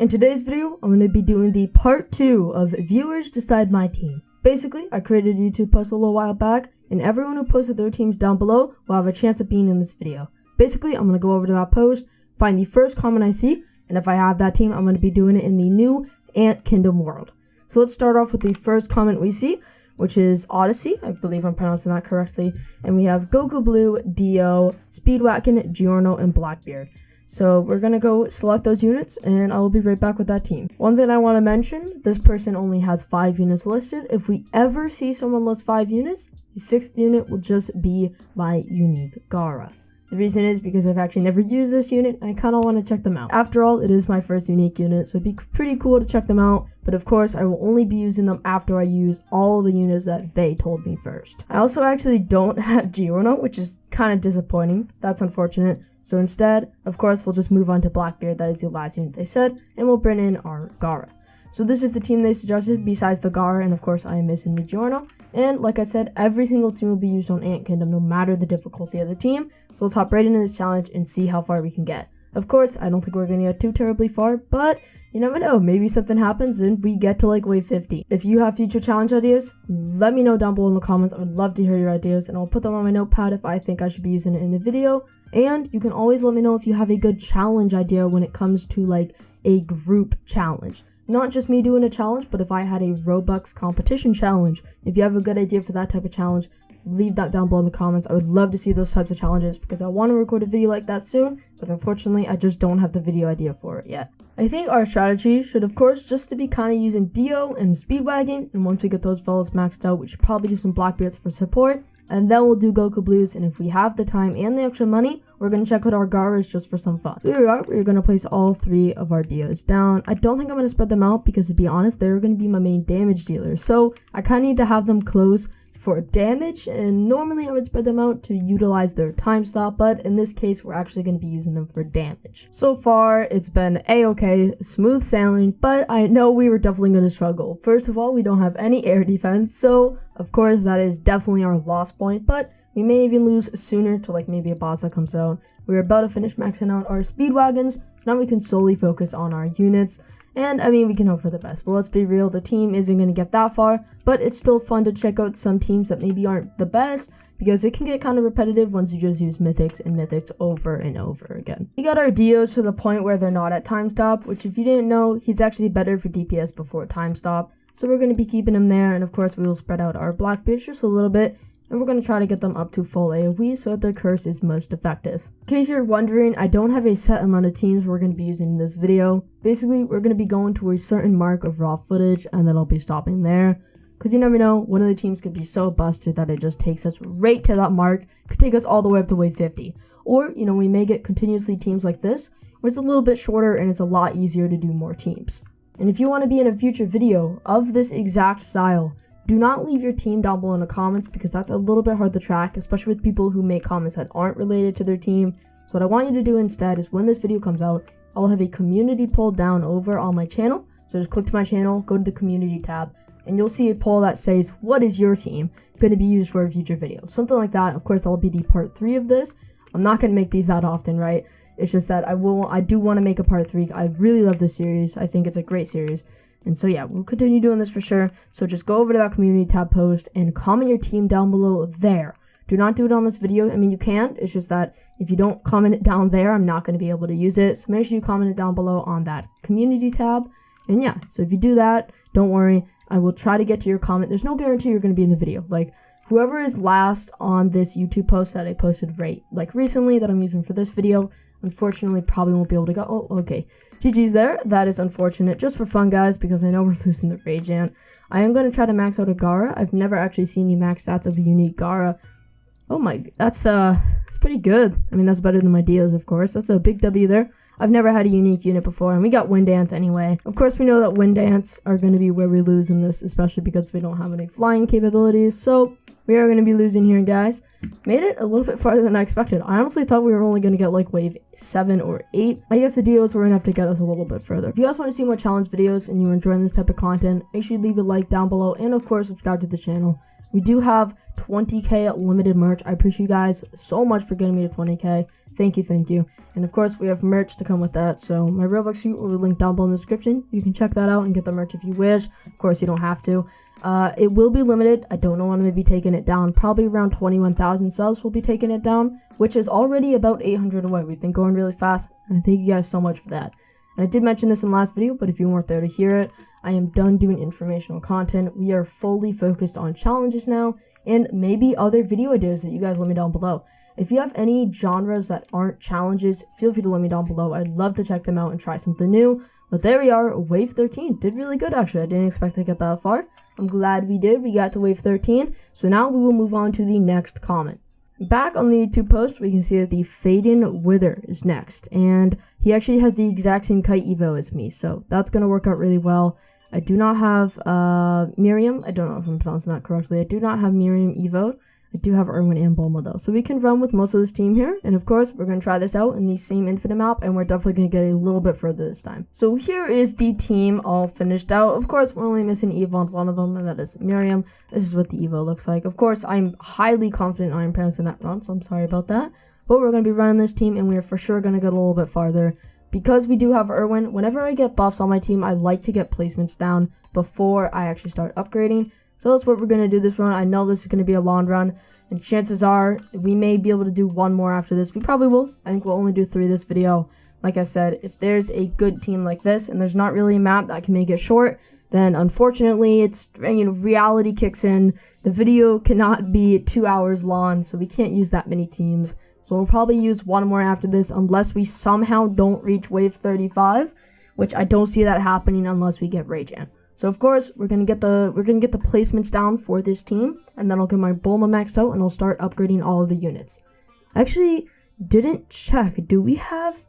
In today's video, I'm going to be doing the part 2 of Viewers Decide My Team. Basically, I created a YouTube post a little while back, and everyone who posted their teams down below will have a chance of being in this video. Basically, I'm going to go over to that post, find the first comment I see, and if I have that team, I'm going to be doing it in the new Ant Kingdom world. So let's start off with the first comment we see, which is Odyssey. I believe I'm pronouncing that correctly. And we have Goku Blue, Dio, Speedwagon, Giorno, and Blackbeard. So we're going to go select those units, and I will be right back with that team. One thing I want to mention, this person only has 5 units listed. If we ever see someone list 5 units, the 6th unit will just be my unique Gaara. The reason is because I've actually never used this unit, and I kind of want to check them out. After all, it is my first unique unit, so it'd be pretty cool to check them out. But of course, I will only be using them after I use all the units that they told me first. I also actually don't have Giorno, which is kind of disappointing. That's unfortunate. So instead, of course, we'll just move on to Blackbeard. That is the last unit they said, and we'll bring in our Gaara. So this is the team they suggested besides the Gaara, and of course I am missing the Giorno. And like I said, every single team will be used on Ant Kingdom no matter the difficulty of the team. So let's hop right into this challenge and see how far we can get. Of course, I don't think we're going to get too terribly far, but you never know, maybe something happens and we get to like wave 50. If you have future challenge ideas, let me know down below in the comments. I would love to hear your ideas, and I'll put them on my notepad if I think I should be using it in the video. And you can always let me know if you have a good challenge idea when it comes to like a group challenge. Not just me doing a challenge, but if I had a Robux competition challenge. If you have a good idea for that type of challenge, leave that down below in the comments. I would love to see those types of challenges because I want to record a video like that soon, but unfortunately I just don't have the video idea for it yet. I think our strategy should of course just to be kind of using Dio and Speedwagon, and once we get those fellas maxed out, we should probably do some Blackbeards for support, and then we'll do Goku Blues, and if we have the time and the extra money, we're going to check out our Gaaras just for some fun. So here we are, we're going to place all 3 of our Dios down. I don't think I'm going to spread them out because to be honest, they're going to be my main damage dealers, so I kind of need to have them close for damage, and normally I would spread them out to utilize their time stop, but in this case we're actually going to be using them for damage. So far it's been a-okay, smooth sailing, but I know we were definitely going to struggle. First of all, we don't have any air defense, so of course that is definitely our loss point, but we may even lose sooner to like maybe a boss that comes out. We're about to finish maxing out our Speedwagons, so now we can solely focus on our units. And I mean, we can hope for the best, but let's be real, the team isn't going to get that far, but it's still fun to check out some teams that maybe aren't the best, because it can get kind of repetitive once you just use mythics and mythics over and over again. We got our Dios to the point where they're not at time stop, which if you didn't know, he's actually better for DPS before time stop, so we're going to be keeping him there, and of course we will spread out our Blackbeards just a little bit, and we're going to try to get them up to full AoE so that their curse is most effective. In case you're wondering, I don't have a set amount of teams we're going to be using in this video. Basically, we're going to be going to a certain mark of raw footage, and then I'll be stopping there. Because you never know, one of the teams could be so busted that it just takes us right to that mark. Could take us all the way up to wave 50. Or, you know, we may get continuously teams like this, where it's a little bit shorter and it's a lot easier to do more teams. And if you want to be in a future video of this exact style, do not leave your team down below in the comments because that's a little bit hard to track, especially with people who make comments that aren't related to their team. So what I want you to do instead is when this video comes out, I'll have a community poll down over on my channel. So just click to my channel, go to the community tab, and you'll see a poll that says, what is your team going to be used for a future video? Something like that. Of course, that'll be the part 3 of this. I'm not going to make these that often, right? It's just that I do want to make a part 3. I really love this series. I think it's a great series. And so yeah, we'll continue doing this for sure. So just go over to that community tab post and comment your team down below there. Do not do it on this video. I mean, you can. It's just that if you don't comment it down there, I'm not going to be able to use it. So make sure you comment it down below on that community tab. And yeah, so if you do that, don't worry. I will try to get to your comment. There's no guarantee you're going to be in the video. Like, whoever is last on this YouTube post that I posted recently that I'm using for this video, unfortunately probably won't be able to go. Oh, okay. GG's there. That is unfortunate. Just for fun, guys, because I know we're losing the Rage Ant. I am going to try to max out a Gaara. I've never actually seen the max stats of a unique Gaara. Oh my, that's pretty good. I mean, that's better than my Dios, of course. That's a big W there. I've never had a unique unit before, and we got Wind Ants anyway. Of course, we know that Wind Ants are going to be where we lose in this, especially because we don't have any flying capabilities. So we are going to be losing here, guys. Made it a little bit farther than I expected. I honestly thought we were only going to get like wave 7 or 8. I guess the Dios were going to have to get us a little bit further. If you guys want to see more challenge videos and you're enjoying this type of content, make sure you leave a like down below and of course subscribe to the channel. We do have 20k limited merch. I appreciate you guys so much for getting me to 20k. Thank you. And of course, we have merch to come with that. So my Roblox suit will be linked down below in the description. You can check that out and get the merch if you wish. Of course, you don't have to. It will be limited. I don't know when I'm going to be taking it down. Probably around 21,000 subs will be taking it down, which is already about 800 away. We've been going really fast, and I thank you guys so much for that. And I did mention this in the last video, but if you weren't there to hear it, I am done doing informational content. We are fully focused on challenges now, and maybe other video ideas that you guys let me down below. If you have any genres that aren't challenges, feel free to let me down below. I'd love to check them out and try something new. But there we are, Wave 13. Did really good, actually. I didn't expect to get that far. I'm glad we did. We got to Wave 13. So now we will move on to the next comment. Back on the YouTube post, we can see that the Faden Wither is next, and he actually has the exact same kite evo as me, so that's going to work out really well. I do not have Miriam. I don't know if I'm pronouncing that correctly. I do not have Miriam evo. I do have Erwin and Bulma though, so we can run with most of this team here, and of course we're going to try this out in the same infinite map, and we're definitely going to get a little bit further this time. So here is the team all finished out. Of course, we're only missing Evo on one of them, and that is Miriam. This is what the Evo looks like. Of course, I'm highly confident I am pronouncing that wrong, so I'm sorry about that, but we're going to be running this team, and we are for sure going to get a little bit farther. Because we do have Erwin, whenever I get buffs on my team, I like to get placements down before I actually start upgrading. So that's what we're going to do this run. I know this is going to be a long run, and chances are we may be able to do one more after this. We probably will. I think we'll only do 3 this video. Like I said, if there's a good team like this and there's not really a map that can make it short, then unfortunately it's, reality kicks in. The video cannot be 2 hours long, so we can't use that many teams. So we'll probably use one more after this unless we somehow don't reach Wave 35, which I don't see that happening unless we get Rajan. So of course, we're gonna get the placements down for this team, and then I'll get my Bulma maxed out, and I'll start upgrading all of the units. I actually didn't check. Do we have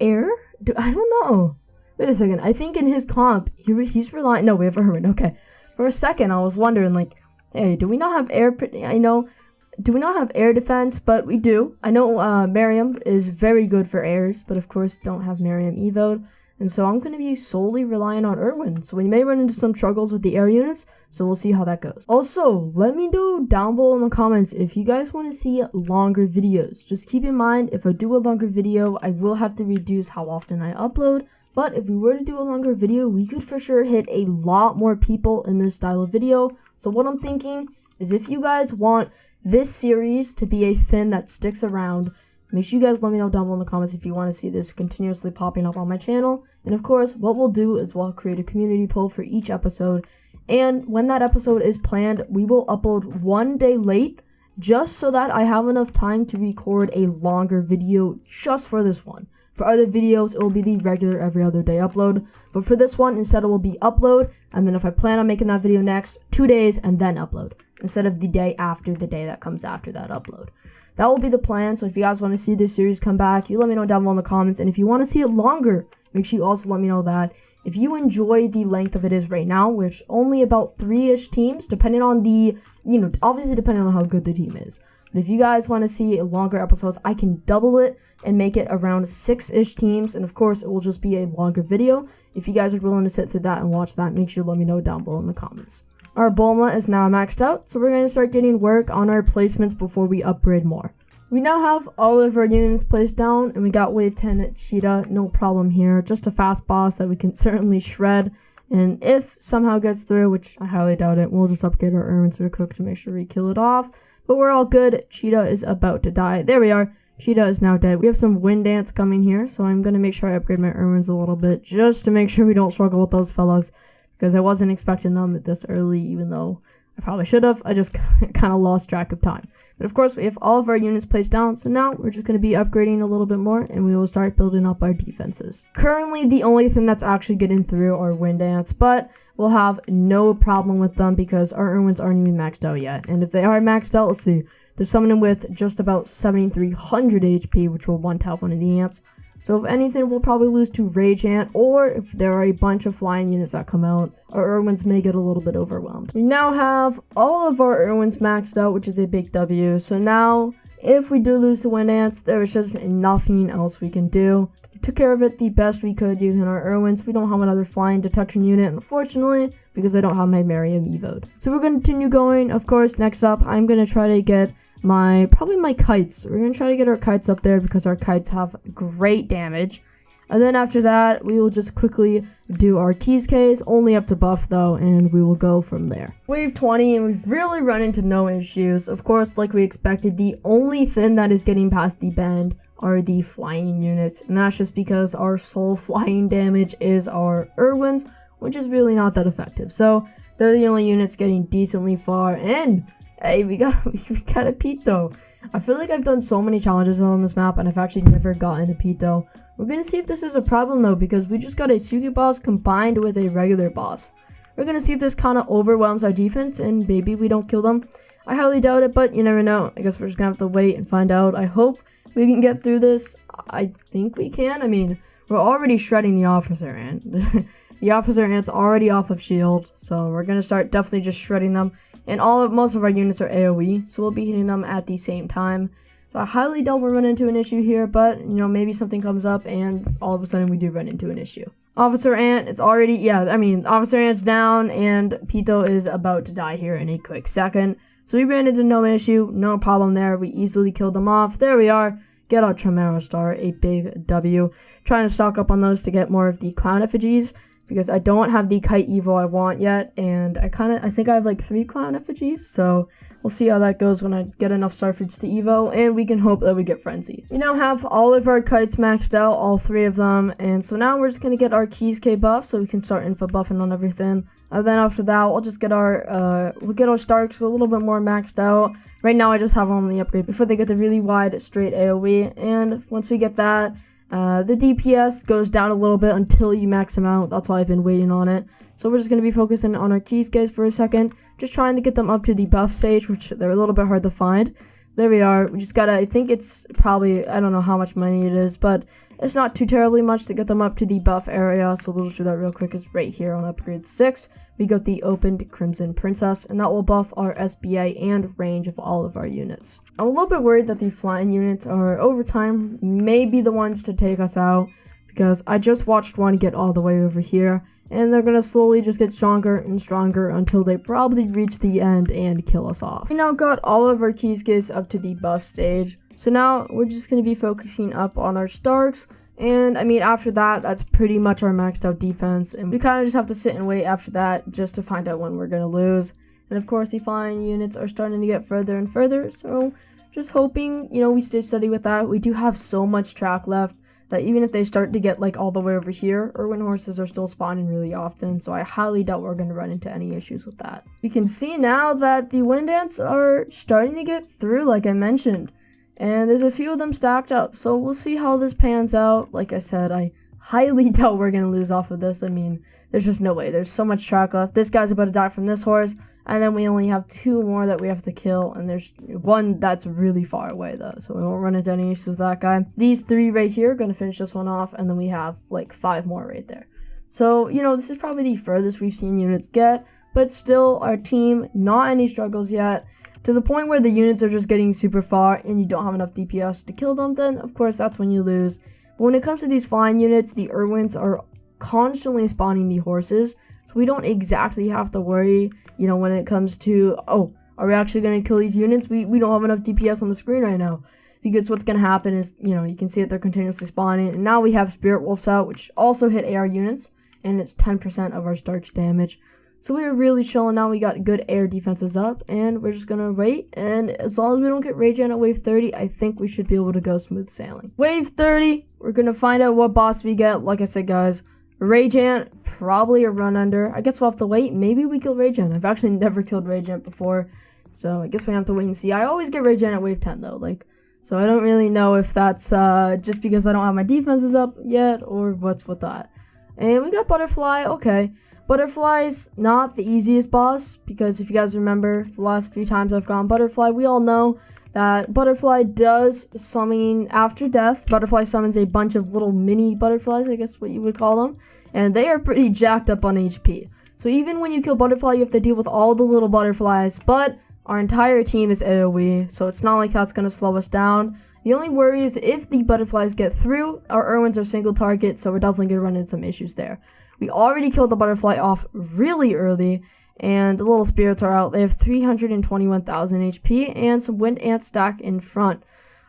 air? I don't know. Wait a second. I think in his comp, he's relying. No, we have Erwin. Okay. For a second, I was wondering, like, hey, do we not have air? Do we not have air defense? But we do. I know Miriam is very good for airs, but of course, don't have Miriam evo'd. And so I'm going to be solely relying on Erwin. So we may run into some struggles with the air units, so we'll see how that goes. Also, let me know down below in the comments if you guys want to see longer videos. Just keep in mind, if I do a longer video, I will have to reduce how often I upload. But if we were to do a longer video, we could for sure hit a lot more people in this style of video. So what I'm thinking is, if you guys want this series to be a thing that sticks around, make sure you guys let me know down below in the comments if you want to see this continuously popping up on my channel. And of course, what we'll do is we'll create a community poll for each episode. And when that episode is planned, we will upload 1 day late, just so that I have enough time to record a longer video just for this one. For other videos, it will be the regular every other day upload. But for this one, instead it will be upload, and then if I plan on making that video next, 2 days and then upload, instead of the day after the day that comes after that upload. That will be the plan. So if you guys want to see this series come back, you let me know down below in the comments. And if you want to see it longer, make sure you also let me know that. If you enjoy the length of it is right now, which only about 3-ish teams, depending on the, obviously depending on how good the team is. But if you guys want to see longer episodes, I can double it and make it around 6-ish teams. And of course, it will just be a longer video. If you guys are willing to sit through that and watch that, make sure you let me know down below in the comments. Our Bulma is now maxed out, so we're going to start getting work on our placements before we upgrade more. We now have all of our units placed down, and we got Wave 10 Cheetah, no problem here. Just a fast boss that we can certainly shred, and if somehow gets through, which I highly doubt it, we'll just upgrade our Erwin to a cook to make sure we kill it off. But we're all good. Cheetah is about to die. There we are. Cheetah is now dead. We have some wind dance coming here, so I'm going to make sure I upgrade my Erwins a little bit, just to make sure we don't struggle with those fellas. Because I wasn't expecting them this early, even though I probably should have. I just kind of lost track of time. But of course, we have all of our units placed down, so now we're just going to be upgrading a little bit more, and we will start building up our defenses. Currently, the only thing that's actually getting through are wind dance, but we'll have no problem with them because our Erwins aren't even maxed out yet. And if they are maxed out, let's see. There's someone with just about 7,300 HP, which will one-tap one of the ants. So if anything, we'll probably lose to Rage Ant, or if there are a bunch of flying units that come out, our Erwins may get a little bit overwhelmed. We now have all of our Erwins maxed out, which is a big W. So now, if we do lose to Wind Ants, there is just nothing else we can do. We took care of it the best we could using our Irwins. We don't have another flying detection unit, unfortunately, because I don't have my Merriam evoed. So we're going to continue going. Of course, next up, I'm going to try to get probably my kites. We're going to try to get our kites up there because our kites have great damage. And then after that, we will just quickly do our keys case, only up to buff though, and we will go from there. Wave 20, and we've really run into no issues. Of course, like we expected, the only thing that is getting past the bend are the flying units, and that's just because our sole flying damage is our Irwins, which is really not that effective. So they're the only units getting decently far, and hey, we got a Pito. I feel like I've done so many challenges on this map, and I've actually never gotten a Pito. We're gonna see if this is a problem though, because we just got a Suki boss combined with a regular boss. We're gonna see if this kind of overwhelms our defense and maybe we don't kill them. I highly doubt it, but you never know. I guess we're just gonna have to wait and find out. I hope we can get through this. I think we can. I mean, we're already shredding the officer ant. The officer ant's already off of shield, so we're gonna start definitely just shredding them. And most of our units are AoE, so we'll be hitting them at the same time. So I highly doubt we'll run into an issue here, but, you know, maybe something comes up and all of a sudden we do run into an issue. Officer Ant is already, Officer Ant's down and Pito is about to die here in a quick second. So we ran into no issue, no problem there. We easily killed them off. There we are. Get our Tremero Star, a big W. Trying to stock up on those to get more of the clown effigies, because I don't have the kite evo I want yet, and I think I have like 3 clown effigies, so we'll see how that goes when I get enough starfruits to evo, and we can hope that we get frenzy. We now have all of our kites maxed out, all 3 of them, and so now we're just gonna get our keys K buff so we can start info buffing on everything. And then after that, we'll just get our Starks a little bit more maxed out. Right now I just have them on the upgrade before they get the really wide straight AoE, and once we get that, the DPS goes down a little bit until you max them out. That's why I've been waiting on it. So we're just going to be focusing on our keys guys for a second. Just trying to get them up to the buff stage, which they're a little bit hard to find. There we are. We just gotta, I think it's probably, I don't know how much money it is, but it's not too terribly much to get them up to the buff area. So we'll just do that real quick. It's right here on upgrade 6. We got the opened Crimson Princess, and that will buff our SBA and range of all of our units. I'm a little bit worried that the flying units are over time may be the ones to take us out, because I just watched one get all the way over here, and they're gonna slowly just get stronger and stronger until they probably reach the end and kill us off. We now got all of our keys up to the buff stage, so now we're just gonna be focusing up on our Starks. And, I mean, after that, that's pretty much our maxed out defense. And we kind of just have to sit and wait after that just to find out when we're going to lose. And, of course, the flying units are starting to get further and further. So, just hoping, you know, we stay steady with that. We do have so much track left that even if they start to get, like, all the way over here, Irwin horses are still spawning really often. So, I highly doubt we're going to run into any issues with that. We can see now that the Wind Ants are starting to get through, like I mentioned. And there's a few of them stacked up, so we'll see how this pans out. Like I said, I highly doubt we're going to lose off of this. I mean, there's just no way. There's so much track left. This guy's about to die from this horse, and then we only have 2 more that we have to kill, and there's one that's really far away, though, so we won't run into any issues with that guy. These 3 right here are going to finish this one off, and then we have, like, 5 more right there. So, you know, this is probably the furthest we've seen units get, but still, our team, not any struggles yet. To the point where the units are just getting super far and you don't have enough DPS to kill them, then of course that's when you lose. But when it comes to these flying units, the Irwins are constantly spawning the horses, so we don't exactly have to worry, you know, when it comes to, oh, are we actually going to kill these units? We don't have enough DPS on the screen right now. Because what's going to happen is, you know, you can see that they're continuously spawning, and now we have Spirit Wolves out, which also hit AR units, and it's 10% of our Stark's damage. So we are really chilling now. We got good air defenses up, and we're just gonna wait. And as long as we don't get Rage Ant at wave 30, I think we should be able to go smooth sailing. Wave 30, we're gonna find out what boss we get. Like I said, guys, Rage Ant, probably a run under. I guess we'll have to wait. Maybe we kill Rage Ant. I've actually never killed Rage Ant before, so I guess we have to wait and see. I always get Rage Ant at wave 10 though, so I don't really know if that's just because I don't have my defenses up yet, or what's with that. And we got Butterfly, okay. Butterfly's not the easiest boss, because if you guys remember, the last few times I've gone Butterfly, we all know that Butterfly does summoning after death. Butterfly summons a bunch of little mini butterflies, I guess what you would call them, and they are pretty jacked up on HP. So even when you kill Butterfly, you have to deal with all the little butterflies, but Our entire team is AoE, so it's not like that's going to slow us down. The only worry is if the butterflies get through, our Irwins are single target, so we're definitely going to run into some issues there. We already killed the butterfly off really early, and the little spirits are out. They have 321,000 HP and some wind ant stack in front.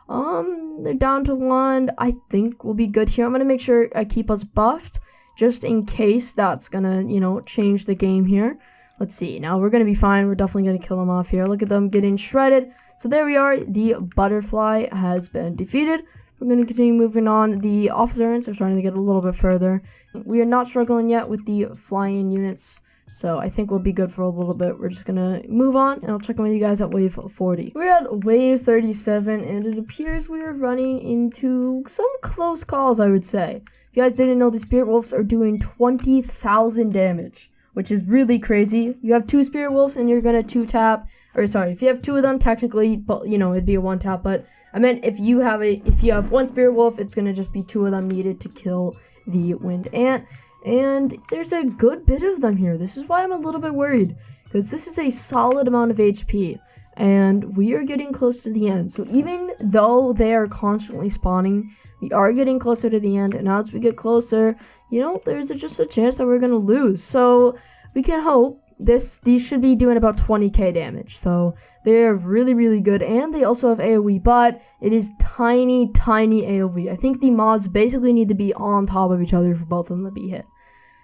They're down to 1. I think we'll be good here. I'm going to make sure I keep us buffed just in case that's going to, change the game here. Let's see. Now we're going to be fine. We're definitely going to kill them off here. Look at them getting shredded. So there we are. The butterfly has been defeated. We're going to continue moving on. The officer ants are starting to get a little bit further. We are not struggling yet with the flying units, so I think we'll be good for a little bit. We're just going to move on, and I'll check in with you guys at wave 40. We're at wave 37, and it appears we are running into some close calls, I would say. If you guys didn't know, the Spirit Wolves are doing 20,000 damage, which is really crazy. You have 2 Spirit Wolves, and you're going to 2-tap, or sorry, if you have 2 of them, technically, but, it'd be a 1-tap, but I meant if you have 1 Spirit Wolf, it's going to just be 2 of them needed to kill the Wind Ant. And there's a good bit of them here. This is why I'm a little bit worried, because this is a solid amount of HP, and we are getting close to the end. So even though they are constantly spawning, we are getting closer to the end, and as we get closer, there's just a chance that we're going to lose. So we can hope. These should be doing about 20k damage, so they're really, really good, and they also have AoE, but it is tiny AoE. I think the mobs basically need to be on top of each other for both of them to be hit.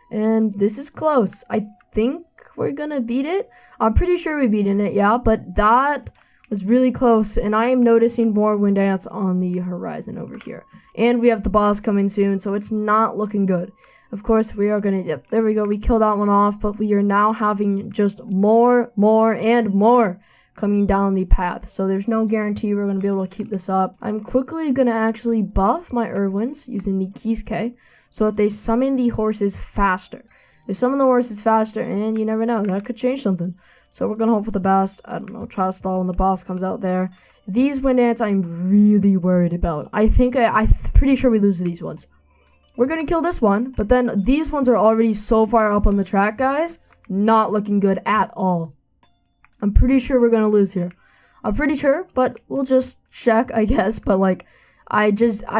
And this is close. I think we're gonna beat it. I'm pretty sure we're beating it, yeah, but that was really close, and I am noticing more wind ants on the horizon over here. And we have the boss coming soon, so it's not looking good. Of course, we are gonna, yep, there we go, we killed that one off, but we are now having just more, and more coming down the path. So there's no guarantee we're gonna be able to keep this up. I'm quickly gonna actually buff my Irwins using the Kiske so that they summon the horses faster. They summon the horses faster, and you never know, that could change something. So we're gonna hope for the best. I don't know, try to stall when the boss comes out there. These wind ants I'm really worried about. I'm pretty sure we lose to these ones. We're going to kill this one, but then these ones are already so far up on the track, guys. Not looking good at all. I'm pretty sure we're going to lose here. I'm pretty sure, but we'll just check, I guess. But, I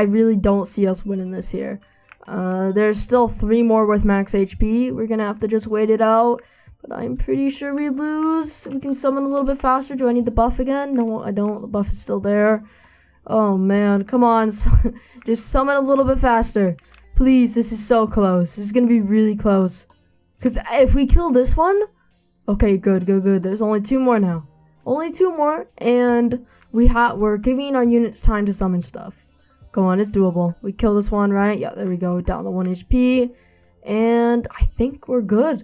really don't see us winning this here. There's still 3 more with max HP. We're going to have to just wait it out. But I'm pretty sure we lose. We can summon a little bit faster. Do I need the buff again? No, I don't. The buff is still there. Oh, man. Come on. Just summon a little bit faster. Please, this is so close. This is going to be really close. Because if we kill this one... Okay, good. There's only 2 more now. Only 2 more, and we're giving our units time to summon stuff. Go on, it's doable. We kill this one, right? Yeah, there we go. Down to 1 HP. And I think we're good.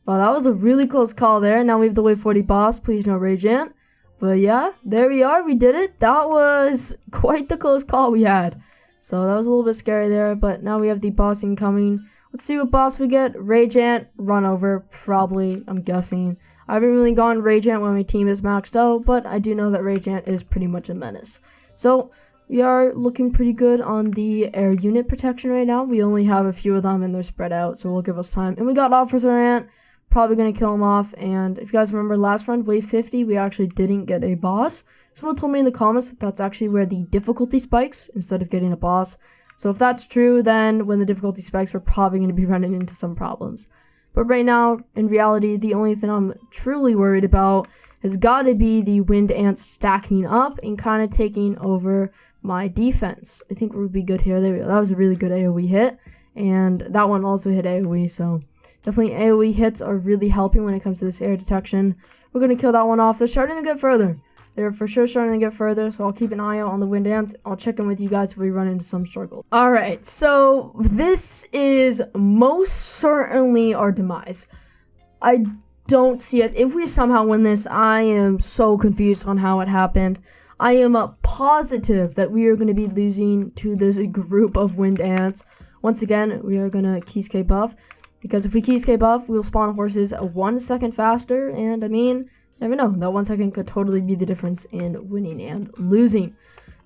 Wow, that was a really close call there. Now we have the wave 40 boss. Please no Rage Ant. But yeah, there we are. We did it. That was quite the close call we had. So that was a little bit scary there, but now we have the boss incoming. Let's see what boss we get. Rage Ant, run over, probably, I'm guessing. I haven't really gone Rage Ant when my team is maxed out, but I do know that Rage Ant is pretty much a menace. So we are looking pretty good on the air unit protection right now. We only have a few of them and they're spread out, so we'll give us time. And we got Officer Ant, probably going to kill him off. And if you guys remember last run, wave 50, we actually didn't get a boss. Someone told me in the comments that that's actually where the difficulty spikes instead of getting a boss. So if that's true, then when the difficulty spikes, we're probably going to be running into some problems. But right now, in reality, the only thing I'm truly worried about has got to be the wind ants stacking up and kind of taking over my defense. I think we'll be good here. There we go. That was a really good AoE hit. And that one also hit AoE, so definitely AoE hits are really helping when it comes to this air detection. We're going to kill that one off. They're starting to get further. They're for sure starting to get further, so I'll keep an eye out on the wind ants. I'll check in with you guys if we run into some struggle. Alright, so this is most certainly our demise. I don't see it. If we somehow win this, I am so confused on how it happened. I am positive that we are going to be losing to this group of wind ants. Once again, we are going to Kiske buff, because if we Kiske buff, we'll spawn horses 1 second faster, and I mean... never know, that 1 second could totally be the difference in winning and losing.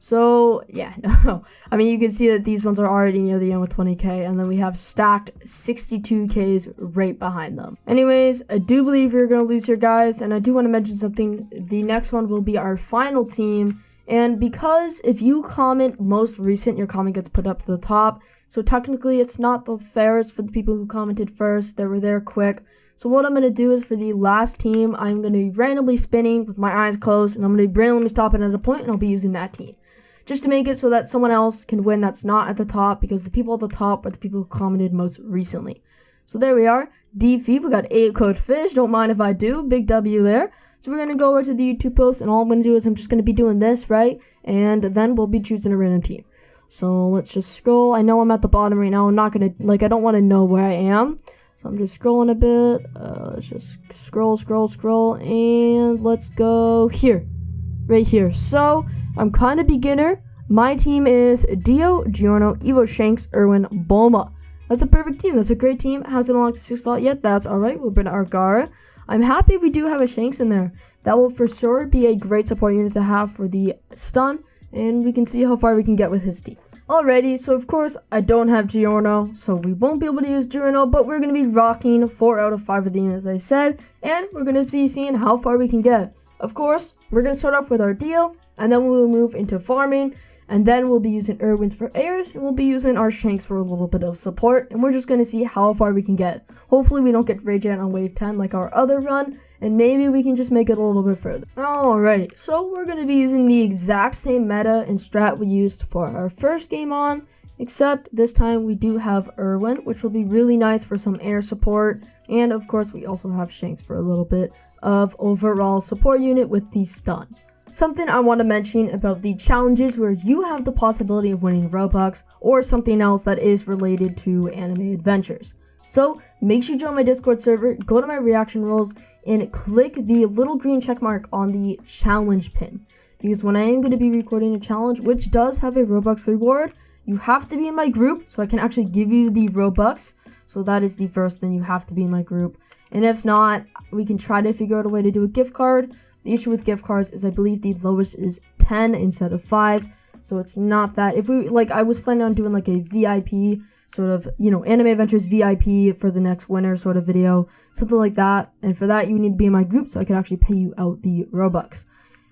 So yeah, no, I mean, you can see that these ones are already near the end with 20k, and then we have stacked 62ks right behind them. Anyways, I do believe you're gonna lose here, guys, and I do want to mention something. The next one will be our final team, and because if you comment most recent, your comment gets put up to the top. So technically, it's not the fairest for the people who commented first. They were there quick. So what I'm going to do is for the last team, I'm going to be randomly spinning with my eyes closed, and I'm going to be randomly stopping at a point, and I'll be using that team. Just to make it so that someone else can win that's not at the top, because the people at the top are the people who commented most recently. So there we are. Defeat, we got 8 Code Fish, don't mind if I do, big W there. So we're going to go over to the YouTube post, and all I'm going to do is I'm just going to be doing this, right? And then we'll be choosing a random team. So let's just scroll. I know I'm at the bottom right now. I'm not going to, I don't want to know where I am. So I'm just scrolling a bit. Let's just scroll, and let's go here. Right here. So I'm kind of beginner. My team is Dio, Giorno, Evo, Shanks, Erwin, Bulma. That's a perfect team. That's a great team. Hasn't unlocked the 6th slot yet. That's alright. We'll bring our Gara. I'm happy we do have a Shanks in there. That will for sure be a great support unit to have for the stun, and we can see how far we can get with his team. Alrighty, so of course I don't have Giorno, so we won't be able to use Giorno, but we're going to be rocking 4 out of 5 of the units I said, and we're going to be seeing how far we can get. Of course, we're going to start off with our Dio, and then we'll move into farming, and then we'll be using Erwins for airs, and we'll be using our Shanks for a little bit of support, and we're just going to see how far we can get. Hopefully we don't get Radiant on wave 10 like our other run, and maybe we can just make it a little bit further. Alrighty, so we're going to be using the exact same meta and strat we used for our first game on, except this time we do have Erwin, which will be really nice for some air support, and of course we also have Shanks for a little bit of overall support unit with the stun. Something I want to mention about the challenges where you have the possibility of winning Robux or something else that is related to anime adventures. So make sure you join my Discord server, go to my reaction roles, and click the little green check mark on the challenge pin. Because when I am going to be recording a challenge, which does have a Robux reward, you have to be in my group so I can actually give you the Robux. So that is the first thing, you have to be in my group. And if not, we can try to figure out a way to do a gift card. The issue with gift cards is I believe the lowest is 10 instead of 5. So it's not that. If we, I was planning on doing like a VIP sort of, Anime Adventures VIP for the next winner sort of video, something like that. And for that, you need to be in my group so I can actually pay you out the Robux.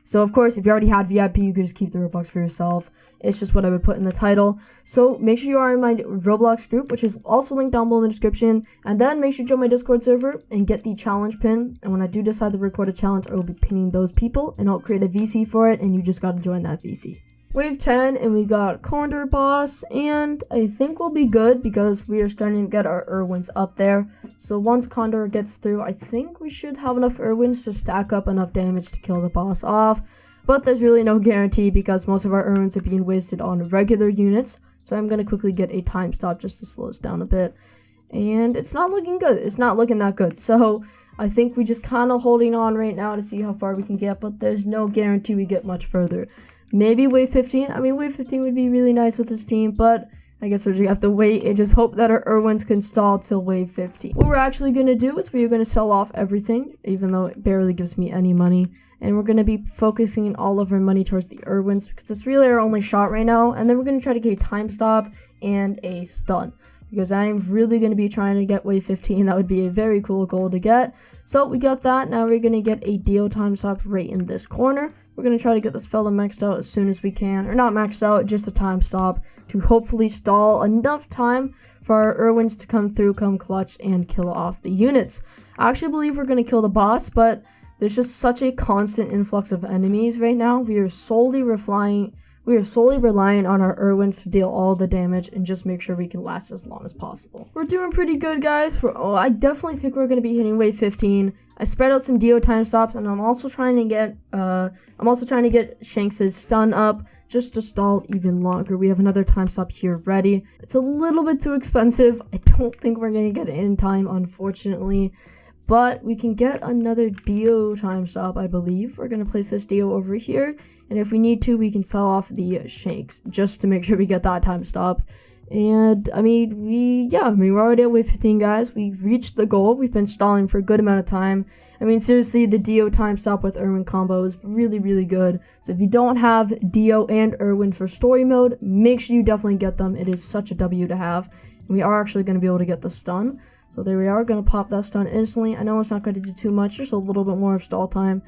So of course, if you already had VIP, you could just keep the Robux for yourself. It's just what I would put in the title. So make sure you are in my Roblox group, which is also linked down below in the description. And then make sure you join my Discord server and get the challenge pin. And when I do decide to record a challenge, I will be pinning those people and I'll create a VC for it. And you just got to join that VC. Wave 10, and we got Condor Boss, and I think we'll be good because we are starting to get our Erwins up there. So once Condor gets through, I think we should have enough Erwins to stack up enough damage to kill the boss off. But there's really no guarantee because most of our Erwins are being wasted on regular units. So I'm going to quickly get a time stop just to slow us down a bit. And it's not looking good. It's not looking that good. So I think we just kind of holding on right now to see how far we can get. But there's no guarantee we get much further. Maybe wave 15. I mean, wave 15 would be really nice with this team, but I guess we're just gonna have to wait and just hope that our Erwins can stall till wave 15. What we're actually gonna do is we're gonna sell off everything, even though it barely gives me any money, and we're gonna be focusing all of our money towards the Erwins because it's really our only shot right now. And then we're gonna try to get a time stop and a stun, because I'm really going to be trying to get wave 15. That would be a very cool goal to get. So we got that. Now we're going to get a Dio time stop right in this corner. We're going to try to get this fella maxed out as soon as we can. Or not maxed out, just a time stop to hopefully stall enough time for our Erwins to come through, come clutch, and kill off the units. I actually believe we're going to kill the boss, but there's just such a constant influx of enemies right now. We are solely relying on our Erwins to deal all the damage and just make sure we can last as long as possible. We're doing pretty good, guys. I definitely think we're going to be hitting wave 15. I spread out some Dio time stops, and I'm also trying to get Shanks' stun up just to stall even longer. We have another time stop here ready. It's a little bit too expensive. I don't think we're going to get it in time, unfortunately. But we can get another Dio time stop, I believe. We're going to place this Dio over here. And if we need to, we can sell off the Shanks just to make sure we get that time stop. And I mean, we're already at wave 15, guys. We've reached the goal. We've been stalling for a good amount of time. I mean, seriously, the Dio time stop with Irwin combo is really, really good. So if you don't have Dio and Irwin for story mode, make sure you definitely get them. It is such a W to have. And we are actually going to be able to get the stun. So there we are, going to pop that stun instantly. I know it's not going to do too much, just a little bit more of stall time.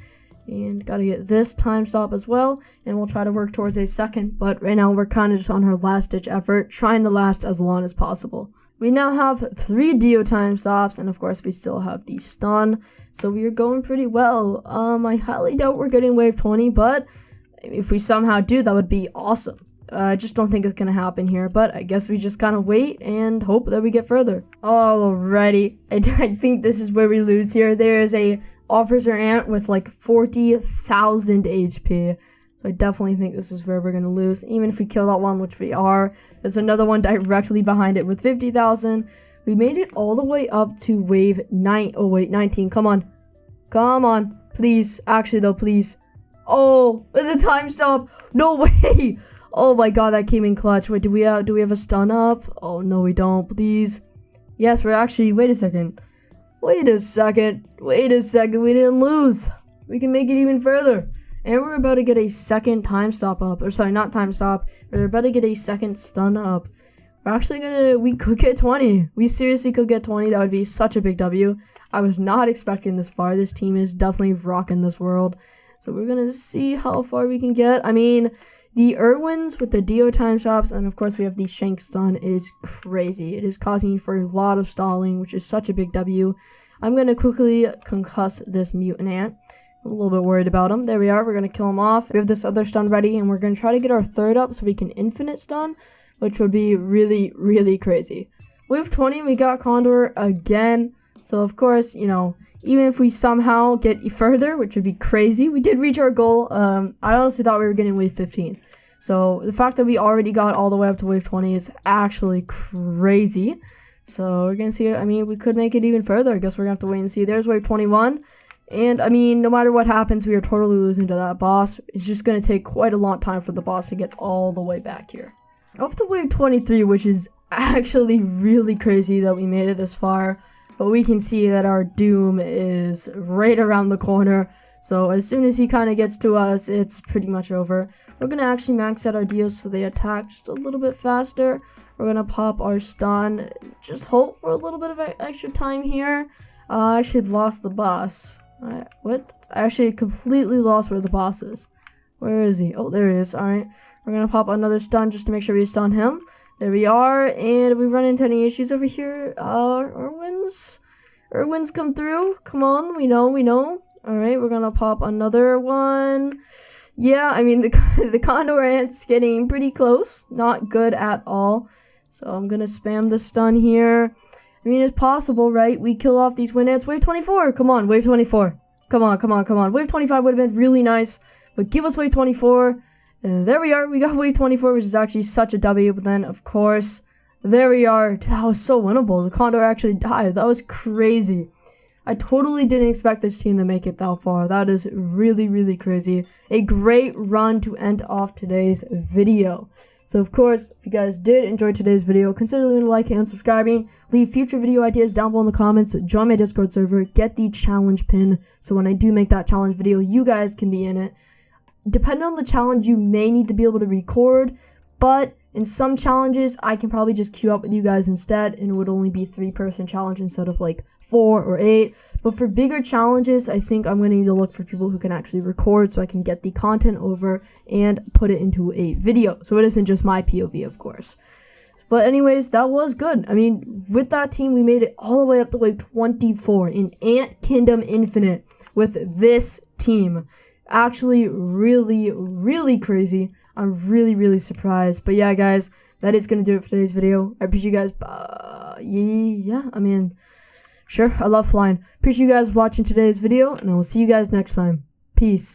And gotta get this time stop as well, and we'll try to work towards a second, but right now we're kind of just on our last ditch effort, trying to last as long as possible. We now have 3 Dio time stops, and of course we still have the stun, so we are going pretty well. I highly doubt we're getting wave 20, but if we somehow do, that would be awesome. I just don't think it's gonna happen here, but I guess we just kind of wait and hope that we get further. Alrighty, I think this is where we lose here. There is a Officer Ant with like 40,000 HP. So I definitely think this is where we're going to lose. Even if we kill that one, which we are. There's another one directly behind it with 50,000. We made it all the way up to wave 19. Come on. Come on. Please. Actually though, please. Oh, the time stop. No way. Oh my god, that came in clutch. Wait, do we have a stun up? Oh no, we don't. Please. Yes, we're actually, wait a second. Wait a second, we didn't lose. We can make it even further. And we're about to get a second time stop up. Or sorry, not time stop. We're about to get a second stun up. We could get 20. We seriously could get 20. That would be such a big W. I was not expecting this far. This team is definitely rocking this world. So we're gonna see how far we can get. I mean, the Irwins with the Dio time stops, and of course we have the Shank stun, is crazy. It is causing for a lot of stalling, which is such a big W. I'm going to quickly concuss this Mutant Ant. I'm a little bit worried about him. There we are. We're going to kill him off. We have this other stun ready, and we're going to try to get our third up so we can infinite stun, which would be really, really crazy. Wave 20, we got Condor again. So, of course, you know, even if we somehow get further, which would be crazy, we did reach our goal. I honestly thought we were getting wave 15. So, the fact that we already got all the way up to wave 20 is actually crazy. So, we're going to see, I mean, we could make it even further. I guess we're going to have to wait and see. There's wave 21. And, I mean, no matter what happens, we are totally losing to that boss. It's just going to take quite a long time for the boss to get all the way back here. Up to wave 23, which is actually really crazy that we made it this far. But we can see that our doom is right around the corner. So as soon as he kind of gets to us, it's pretty much over. We're going to actually max out our deals so they attack just a little bit faster. We're going to pop our stun. Just hope for a little bit of extra time here. I actually lost the boss. What? I actually completely lost where the boss is. Where is he? Oh, there he is. Alright. We're going to pop another stun just to make sure we stun him. There we are, and we run into any issues over here. Irwin's come through. Come on, we know. Alright, we're gonna pop another one. Yeah, I mean, the Condor Ant's getting pretty close. Not good at all. So I'm gonna spam the stun here. I mean, it's possible, right? We kill off these wind ants. Wave 24, come on, wave 24. Come on. Wave 25 would have been really nice, but give us wave 24. And there we are, we got wave 24, which is actually such a W, but then, of course, there we are. Dude, that was so winnable. The Condor actually died. That was crazy. I totally didn't expect this team to make it that far. That is really, really crazy. A great run to end off today's video. So, of course, if you guys did enjoy today's video, consider leaving a like and subscribing. Leave future video ideas down below in the comments. Join my Discord server. Get the challenge pin. So when I do make that challenge video, you guys can be in it. Depending on the challenge, you may need to be able to record, but in some challenges, I can probably just queue up with you guys instead, and it would only be 3-person challenge instead of like 4 or 8. But for bigger challenges, I think I'm going to need to look for people who can actually record so I can get the content over and put it into a video. So it isn't just my POV, of course. But anyways, that was good. I mean, with that team, we made it all the way up to wave 24 in Ant Kingdom Infinite with this team. Actually, really, really crazy. I'm really, really surprised. But yeah, guys, that is going to do it for today's video. I appreciate you guys. Yeah, I mean, sure, I love flying. Appreciate you guys watching today's video, and I will see you guys next time. Peace.